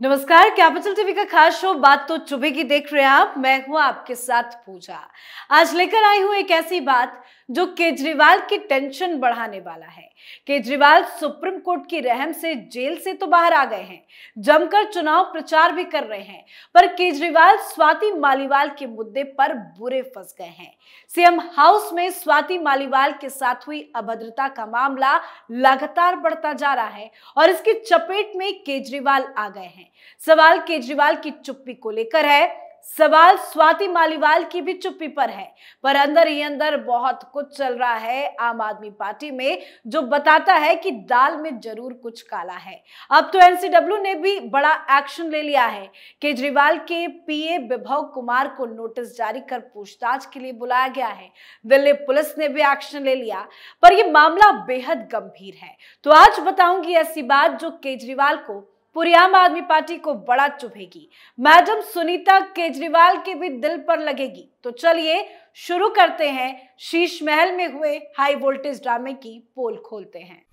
नमस्कार, capital TV का खास शो बात तो चुभेगी देख रहे हैं आप। मैं हूं आपके साथ पूजा। आज लेकर आई हूं एक ऐसी बात जो केजरीवाल की टेंशन बढ़ाने वाला है। केजरीवाल सुप्रीम कोर्ट की रहम से जेल से तो बाहर आ गए हैं, जमकर चुनाव प्रचार भी कर रहे हैं, पर केजरीवाल स्वाति मालीवाल के मुद्दे पर बुरे फंस गए हैं। सीएम हाउस में स्वाति मालीवाल के साथ हुई अभद्रता का मामला लगातार बढ़ता जा रहा है और इसकी चपेट में केजरीवाल आ गए हैं। सवाल केजरीवाल की चुप्पी को लेकर है, सवाल स्वाति मालीवाल की भी चुप्पी पर है, पर अंदर ही अंदर बहुत कुछ चल रहा है आम आदमी पार्टी में जो बताता है कि दाल में जरूर कुछ काला है। अब तो एनसीडब्ल्यू ने भी बड़ा एक्शन ले लिया है। केजरीवाल के पीए विभव कुमार को नोटिस जारी कर पूछताछ के लिए बुलाया गया है। दिल्ली पुलिस ने भी एक्शन ले लिया, पर यह मामला बेहद गंभीर है। तो आज बताऊंगी ऐसी बात जो केजरीवाल को, पूरी आम आदमी पार्टी को बड़ा चुभेगी। मैडम सुनीता केजरीवाल के भी दिल पर लगेगी। तो चलिए शुरू करते हैं। शीश महल में हुए हाई वोल्टेज ड्रामे की पोल खोलते हैं।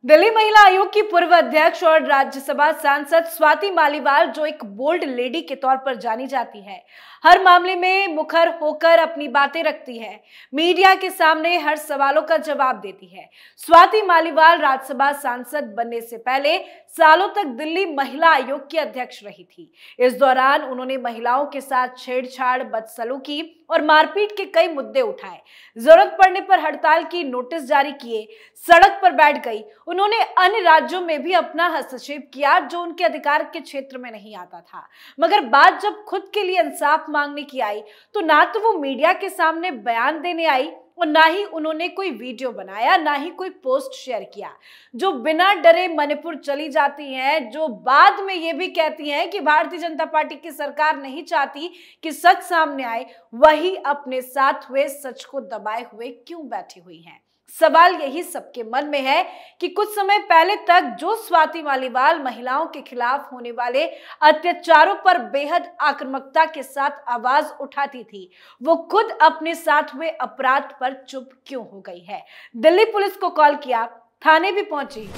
दिल्ली महिला आयोग की पूर्व अध्यक्ष और राज्यसभा सांसद स्वाति मालीवाल, जो एक बोल्ड लेडी के तौर पर जानी जाती है, हर मामले में मुखर होकर अपनी बातें रखती है, मीडिया के सामने हर सवालों का जवाब देती है। स्वाति मालीवाल राज्यसभा सांसद बनने से पहले सालों तक दिल्ली महिला आयोग की अध्यक्ष रही थी। इस दौरान उन्होंने महिलाओं के साथ छेड़छाड़, बदसलूकी और मारपीट के कई मुद्दे उठाए। जरूरत पड़ने पर हड़ताल की, नोटिस जारी किए, सड़क पर बैठ गई। उन्होंने अन्य राज्यों में भी अपना हस्तक्षेप किया जो उनके अधिकार के क्षेत्र में नहीं आता था। मगर बात जब खुद के लिए इंसाफ मांगने की आई तो ना तो वो मीडिया के सामने बयान देने आई और ना ही उन्होंने कोई वीडियो बनाया, ना ही कोई पोस्ट शेयर किया। जो बिना डरे मणिपुर चली जाती हैं, जो बाद में ये भी कहती हैं कि भारतीय जनता पार्टी की सरकार नहीं चाहती कि सच सामने आए, वही अपने साथ हुए सच को दबाए हुए क्यों बैठी हुई हैं। सवाल यही सबके मन में है कि कुछ समय पहले तक जो स्वाति मालीवाल महिलाओं के खिलाफ होने वाले अत्याचारों पर बेहद आक्रामकता के साथ आवाज उठाती थी, वो खुद अपने साथ हुए अपराध पर चुप क्यों हो गई है। दिल्ली पुलिस को कॉल किया, थाने भी पहुंची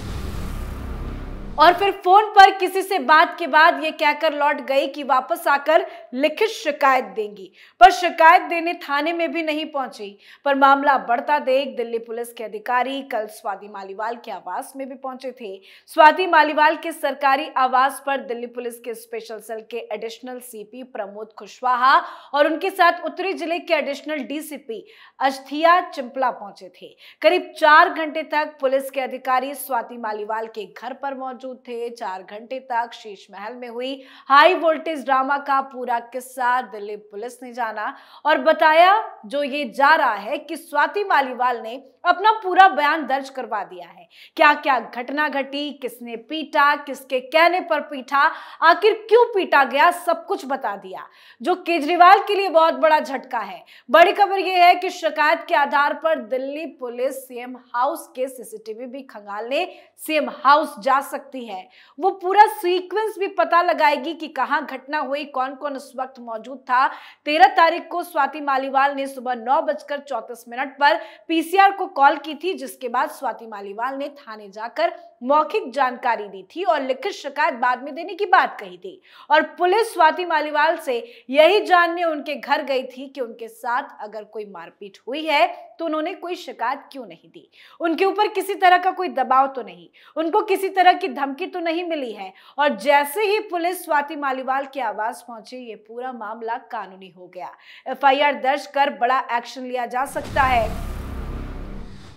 और फिर फोन पर किसी से बात के बाद ये कहकर लौट गई कि वापस आकर लिखित शिकायत देंगी, पर शिकायत देने थाने में भी नहीं पहुंची। पर मामला बढ़ता देख दिल्ली पुलिस के अधिकारी कल स्वाति मालीवाल के आवास में भी पहुंचे थे। स्वाति मालीवाल के सरकारी आवास पर दिल्ली पुलिस के स्पेशल सेल के एडिशनल सीपी प्रमोद कुशवाहा और उनके साथ उत्तरी जिले के एडिशनल डीसीपी अजथिया चिंपला पहुंचे थे। करीब 4 घंटे तक पुलिस के अधिकारी स्वाति मालीवाल के घर पर मौजूद थे। 4 घंटे तक शीश महल में हुई हाई वोल्टेज ड्रामा का पूरा किस्सा दिल्ली पुलिस ने जाना और बताया, जो ये जा रहा है कि स्वाति मालीवाल ने अपना पूरा बयान दर्ज करवा दिया है। क्या क्या घटना घटी, किसने पीटा, किसके कहने पर पीटा, आखिर क्यों पीटा गया, सब कुछ बता दिया, जो केजरीवाल के लिए बहुत बड़ा झटका है। बड़ी खबर यह है कि शिकायत के आधार पर दिल्ली पुलिस सीएम हाउस के सीसीटीवी भी खंगालने सीएम हाउस जा सकती है। वो पूरा सीक्वेंस भी पता लगाएगी कि कहां घटना हुई, कौन कौन उस वक्त मौजूद था। 13 तारीख को स्वाति मालीवाल ने सुबह 9:34 पर पीसीआर को कॉल की थी, जिसके बाद स्वाति मालीवाल ने थाने जाकर मौखिक जानकारी दी थी और लिखित शिकायत बाद में देने की बात कही थी। और पुलिस स्वाति मालीवाल से यही जानने उनके घर गई थी कि उनके साथ अगर कोई मारपीट हुई है तो उन्होंने कोई शिकायत क्यों नहीं दी, उनके ऊपर किसी तरह का कोई दबाव तो नहीं, उनको किसी तरह की धमकी तो नहीं मिली है। और जैसे ही पुलिस स्वाति मालीवाल के आवास पहुंची, ये पूरा मामला कानूनी हो गया। एफआईआर दर्ज कर बड़ा एक्शन लिया जा सकता है।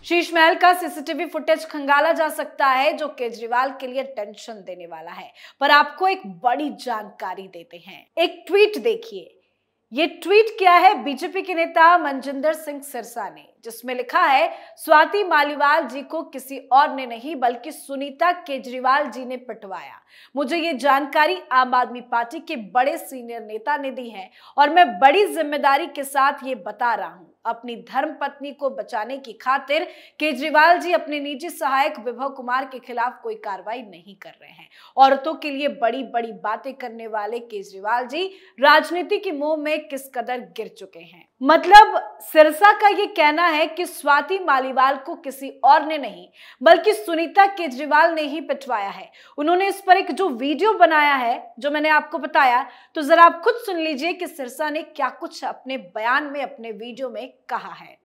शीश महल का सीसीटीवी फुटेज खंगाला जा सकता है, जो केजरीवाल के लिए टेंशन देने वाला है। पर आपको एक बड़ी जानकारी देते हैं। एक ट्वीट देखिए। ये ट्वीट किया है बीजेपी के नेता मनजिंदर सिंह सिरसा ने, जिसमें लिखा है, स्वाति मालीवाल जी को किसी और ने नहीं बल्कि सुनीता केजरीवाल जी ने पिटवाया। मुझे ये जानकारी आम आदमी पार्टी के बड़े सीनियर नेता ने दी है और मैं बड़ी जिम्मेदारी के साथ ये बता रहा हूं। अपनी धर्म पत्नी को बचाने की खातिर केजरीवाल जी अपने निजी सहायक विभव कुमार के खिलाफ कोई कार्रवाई नहीं कर रहे हैं। औरतों के लिए बड़ी बड़ी बातें करने वाले केजरीवाल जी राजनीति की मोह में किस कदर गिर चुके हैं। मतलब सिरसा का ये कहना है कि स्वाति मालीवाल को किसी और ने नहीं बल्कि सुनीता केजरीवाल ने ही पिटवाया है। उन्होंने इस पर एक जो वीडियो बनाया है जो मैंने आपको बताया, तो जरा आप खुद सुन लीजिए कि सिरसा ने क्या कुछ अपने बयान में, अपने वीडियो में कहा है।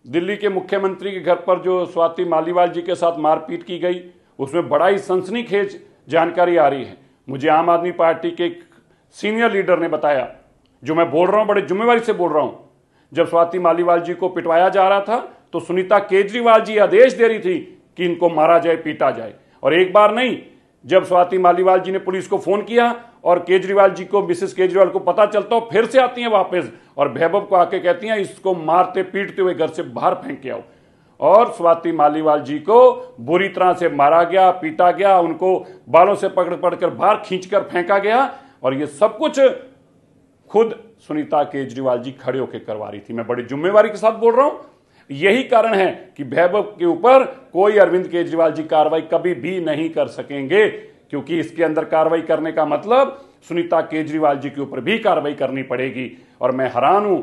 दिल्ली के मुख्यमंत्री के घर पर जो स्वाति मालीवाल जी के साथ मारपीट की गई, उसमें बड़ा ही सनसनीखेज जानकारी आ रही है। मुझे आम आदमी पार्टी के एक सीनियर लीडर ने बताया, जो मैं बोल रहा हूं बड़े जिम्मेवारी से बोल रहा हूं, जब स्वाति मालीवाल जी को पिटवाया जा रहा था तो सुनीता केजरीवाल जी आदेश दे रही थी कि इनको मारा जाए, पीटा जाए। और एक बार नहीं, जब स्वाति मालीवाल जी ने पुलिस को फोन किया और केजरीवाल जी को, मिसेस केजरीवाल को पता चलता हो, फिर से आती हैं वापस और वैभव को आके कहती हैं इसको मारते पीटते हुए घर से बाहर फेंक के आओ। और स्वाति मालीवाल जी को बुरी तरह से मारा गया, पीटा गया, उनको बालों से पकड़ पकड़ बाहर खींचकर फेंका गया। और ये सब कुछ खुद सुनीता केजरीवाल जी खड़े होकर करवा रही थी। मैं बड़ी जिम्मेवारी के साथ बोल रहा हूं। यही कारण है कि वैभव के ऊपर कोई अरविंद केजरीवाल जी कार्रवाई कभी भी नहीं कर सकेंगे, क्योंकि इसके अंदर कार्रवाई करने का मतलब सुनीता केजरीवाल जी के ऊपर भी कार्रवाई करनी पड़ेगी। और मैं हैरान हूं,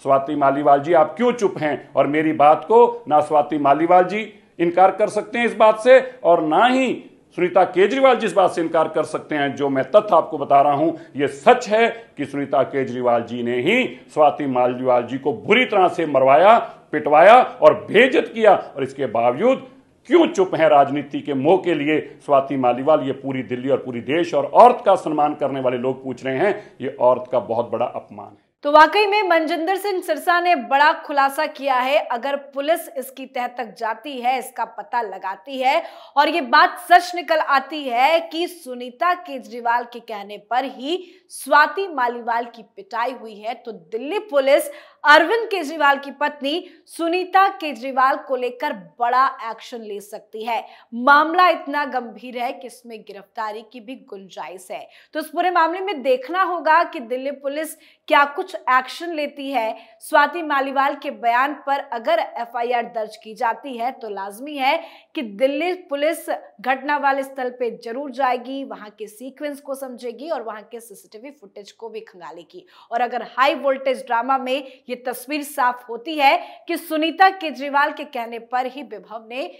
स्वाति मालीवाल जी आप क्यों चुप हैं? और मेरी बात को ना स्वाति मालीवाल जी इनकार कर सकते हैं इस बात से, और ना ही सुनीता केजरीवाल जी इस बात से इनकार कर सकते हैं। जो मैं तथ्य आपको बता रहा हूं, यह सच है कि सुनीता केजरीवाल जी ने ही स्वाति मालीवाल जी को बुरी तरह से मरवाया, पिटवाया और बेइज्जत किया। और इसके बावजूद क्यों चुप हैं राजनीति के मोह के लिए स्वाति मालीवाल? ये पूरी दिल्ली और पूरी देश और औरत का सम्मान करने वाले लोग पूछ रहे हैं। ये औरत का बहुत बड़ा अपमान है। तो वाकई में मनजिंदर सिंह सिरसा ने बड़ा खुलासा किया है। अगर पुलिस इसकी तह तक जाती है, इसका पता लगाती है और ये बात सच निकल आती है कि सुनीता केजरीवाल के कहने पर ही स्वाति मालीवाल की पिटाई हुई है, तो दिल्ली पुलिस अरविंद केजरीवाल की पत्नी सुनीता केजरीवाल को लेकर बड़ा एक्शन ले सकती है। मामला इतना गंभीर है कि इसमें गिरफ्तारी की भी गुंजाइश है। तो इस पूरे मामले में देखना होगा कि दिल्ली पुलिस क्या कुछ एक्शन लेती है। स्वाति मालीवाल के बयान पर अगर एफआईआर दर्ज की जाती है तो लाजमी है कि दिल्ली पुलिस घटना वाले स्थल पे जरूर जाएगी, वहां के सीक्वेंस को समझेगी और वहां के सीसीटीवी फुटेज को भी खंगालेगी। और अगर हाई वोल्टेज ड्रामा में ये तस्वीर साफ होती है कि सुनीता केजरीवाल के कहने पर ही विभव ने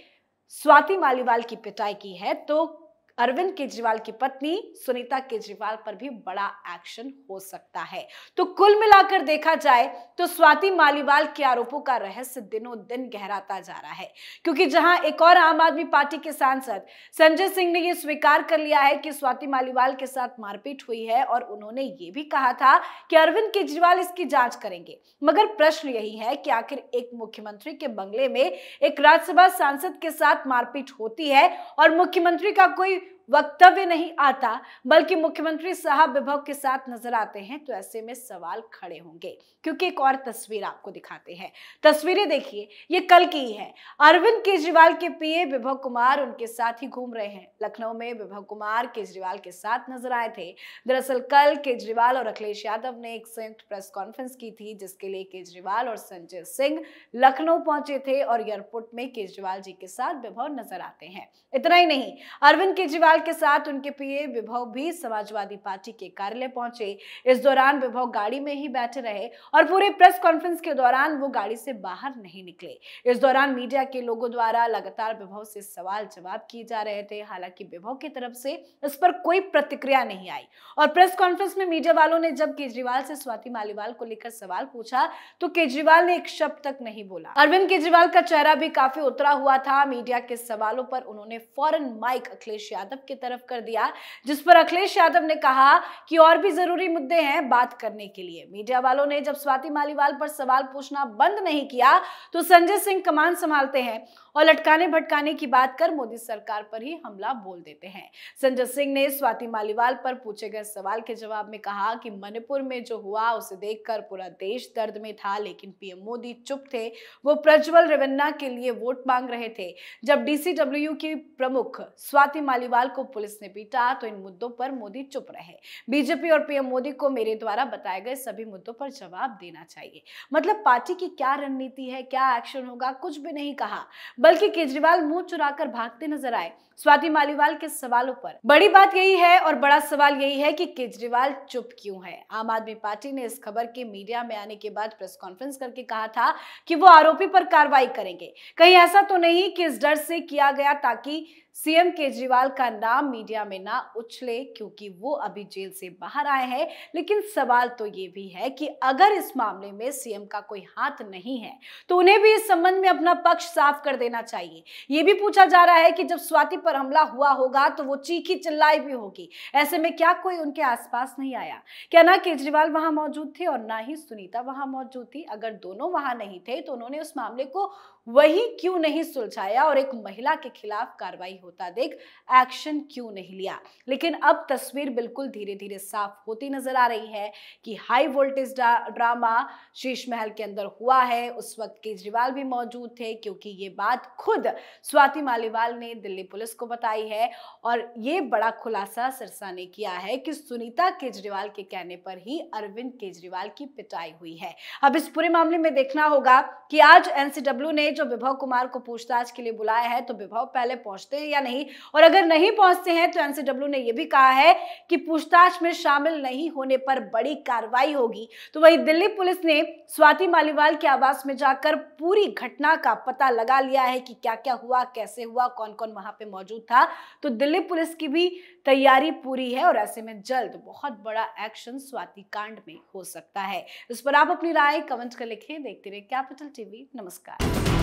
स्वाति मालीवाल की पिटाई की है, तो अरविंद केजरीवाल की पत्नी सुनीता केजरीवाल पर भी बड़ा एक्शन हो सकता है। तो कुल मिलाकर देखा जाए तो स्वाति मालीवाल के आरोपों का रहस्य दिनों दिन गहराता जा रहा है, क्योंकि जहां एक और आम आदमी पार्टी के सांसद संजय सिंह ने यह स्वीकार कर लिया है कि स्वाति मालीवाल के साथ मारपीट हुई है और उन्होंने ये भी कहा था कि अरविंद केजरीवाल इसकी जांच करेंगे। मगर प्रश्न यही है कि आखिर एक मुख्यमंत्री के बंगले में एक राज्यसभा सांसद के साथ मारपीट होती है और मुख्यमंत्री का कोई वक्तव्य नहीं आता, बल्कि मुख्यमंत्री साहब विभव के साथ नजर आते हैं, तो ऐसे में सवाल खड़े होंगे। क्योंकि एक और तस्वीर आपको दिखाते हैं, तस्वीरें देखिए, ये कल की ही है। अरविंद केजरीवाल के पीए विभव कुमार उनके साथ ही घूम रहे हैं। लखनऊ में विभव कुमार केजरीवाल के साथ नजर आए थे। दरअसल कल केजरीवाल और अखिलेश यादव ने एक संयुक्त प्रेस कॉन्फ्रेंस की थी, जिसके लिए केजरीवाल और संजय सिंह लखनऊ पहुंचे थे और एयरपोर्ट में केजरीवाल जी के साथ विभव नजर आते हैं। इतना ही नहीं, अरविंद केजरीवाल के साथ उनके पीए विभव भी समाजवादी पार्टी के कार्यालय पहुंचे। इस दौरान विभव गाड़ी में ही बैठे रहे और पूरे प्रेस कॉन्फ्रेंस के दौरान वो गाड़ी से बाहर नहीं निकले। इस दौरान मीडिया के लोगों द्वारा लगातार विभव से सवाल जवाब किए जा रहे थे। हालांकि विभव की तरफ से इस पर कोई प्रतिक्रिया नहीं आई और प्रेस कॉन्फ्रेंस में मीडिया वालों ने जब केजरीवाल से स्वाति मालीवाल को लेकर सवाल पूछा तो केजरीवाल ने एक शब्द तक नहीं बोला। अरविंद केजरीवाल का चेहरा भी काफी उतरा हुआ था। मीडिया के सवालों पर उन्होंने फौरन माइक अखिलेश यादव की तरफ कर दिया, जिस पर अखिलेश यादव ने कहा कि और भी जरूरी मुद्दे हैं बात करने के लिए। मीडिया वालों ने जब स्वाति मालीवाल पर सवाल पूछना बंद नहीं किया तो संजय सिंह कमान संभालते हैं और लटकाने भटकाने की बात कर मोदी सरकार पर ही हमला बोल देते हैं। संजय सिंह ने स्वाति मालीवाल पर पूछे गए सवाल के जवाब में कहा कि मणिपुर में जो हुआ उसे देखकर पूरा देश दर्द में था, लेकिन पीएम मोदी चुप थे। वो प्रज्वल रेवन्ना के लिए वोट मांग रहे थे। जब डीसीडब्ल्यू की प्रमुख स्वाति मालीवाल को पुलिस ने पीटा तो इन मुद्दों पर मोदी चुप रहे। बीजेपी और पीएम मोदी को मेरे द्वारा बताए गए सभी मुद्दों पर जवाब देना चाहिए। मतलब पार्टी की क्या रणनीति है, क्या एक्शन होगा, कुछ भी नहीं कहा, बल्कि केजरीवाल मुंह चुराकर भागते नजर आए स्वाति मालीवाल के सवालों पर। बड़ी बात यही है और बड़ा सवाल यही है कि केजरीवाल चुप क्यों है। आम आदमी पार्टी ने इस खबर के मीडिया में आने के बाद प्रेस कॉन्फ्रेंस करके कहा था कि वो आरोपी पर कार्रवाई करेंगे। कहीं ऐसा तो नहीं कि इस डर से किया गया ताकि सीएम केजरीवाल का नाम मीडिया में ना उछले क्योंकि वो अभी जेल से बाहर आए हैं। लेकिन सवाल तो ये भी है कि अगर इस मामले में सीएम का कोई हाथ नहीं है तो उन्हें भी इस संबंध में अपना पक्ष साफ कर देना चाहिए। ये भी पूछा जा रहा है कि जब स्वाति पर हमला हुआ होगा तो वो चीखी चिल्लाई भी होगी, ऐसे में क्या कोई उनके आसपास नहीं आया? क्या ना केजरीवाल वहां मौजूद थे और ना ही सुनीता वहां मौजूद थी? अगर दोनों वहां नहीं थे तो उन्होंने उस मामले को वही क्यों नहीं सुलझाया और एक महिला के खिलाफ कार्रवाई होता देख एक्शन क्यों नहीं लिया? लेकिन अब तस्वीर बिल्कुल धीरे धीरे साफ होती नजर आ रही है कि high voltage drama Sheesh Mahal के अंदर हुआ है। उस वक्त केजरीवाल भी मौजूद थे क्योंकि ये बात खुद स्वाति मालीवाल ने दिल्ली पुलिस को बताई है और ये बड़ा खुलासा सिरसा ने किया है कि सुनीता केजरीवाल के कहने पर ही अरविंद केजरीवाल की पिटाई हुई है। अब इस पूरे मामले में देखना होगा कि आज एनसीडब्ल्यू ने जो विभव कुमार को पूछताछ के लिए बुलाया है तो विभव पहले पहुंचते हैं या नहीं, और अगर नहीं पहुंचते हैं तो एनसीडब्ल्यू ने यह भी कहा है कि पूछताछ में शामिल नहीं होने पर बड़ी कार्रवाई होगी। तो वही दिल्ली पुलिस ने स्वाति मालीवाल के आवास में जाकर पूरी घटना का पता लगा लिया है कि क्या क्या हुआ, कैसे हुआ, कौन कौन वहां पे मौजूद था। तो दिल्ली पुलिस की भी तैयारी पूरी है और ऐसे में जल्द बहुत बड़ा एक्शन स्वाति कांड में हो सकता है। इस पर आप अपनी राय कमेंट कर लिखें। देखते रहिए कैपिटल टीवी। नमस्कार।